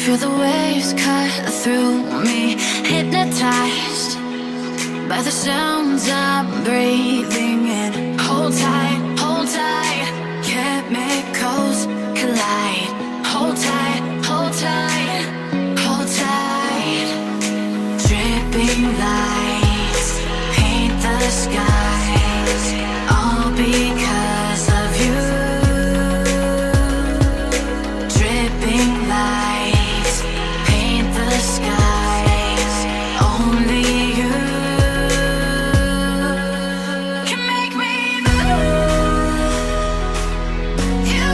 Feel the waves cut through me, hypnotized by the sounds I'm breathing in. Hold tight, hold tight, chemicals collide. Hold tight, hold tight, hold tight. Dripping lights paint the skies, all because of you. Dripping lights paint the skies, only you can make me move. You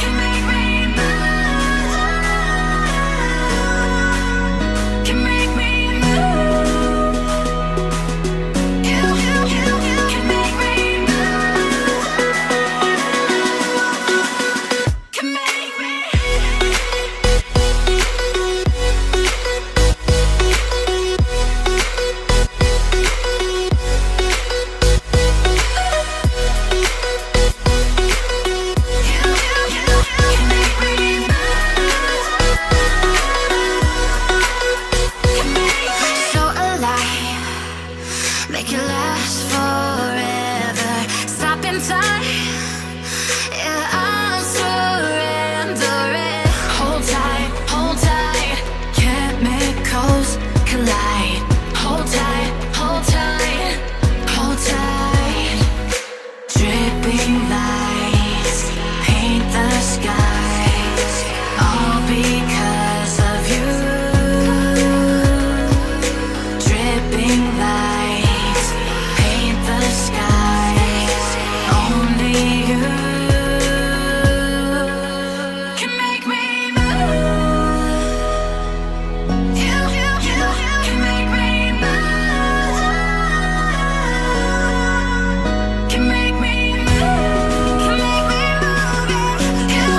can make me move. Can make me move. You can make me move. Can make me. So alive, make it last forever. Stop in time, yeah, I'm surrendering. Hold tight, chemicals collide. Hold tight, hold tight, hold tight. Dripping lights paint the skies, all because of you. Dripping lights paint the skies, only you can make me move. You can make me move. Can make me move. Can make me move. You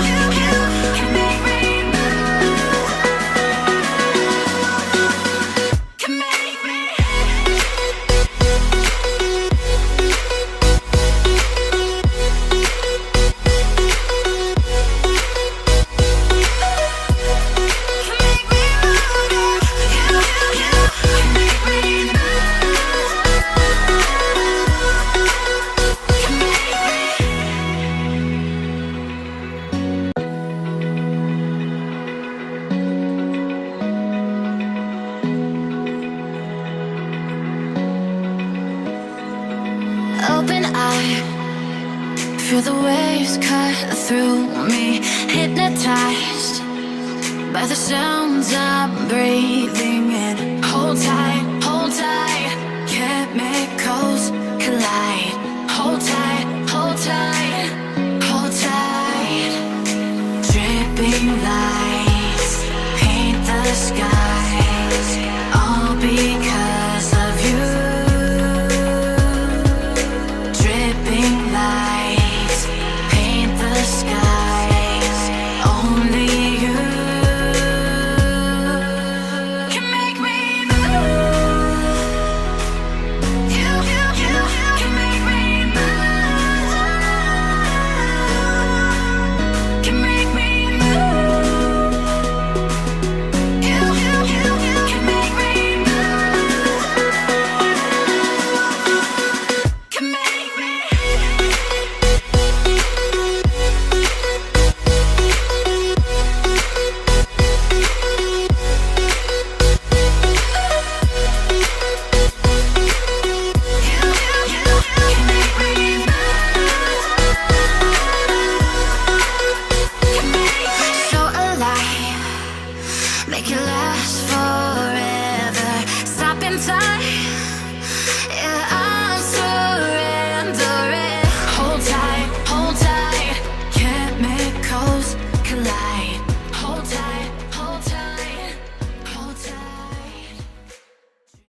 can make me move. Can make me. Open eye, feel the waves cut through me, hypnotized by the sounds I'm breathing.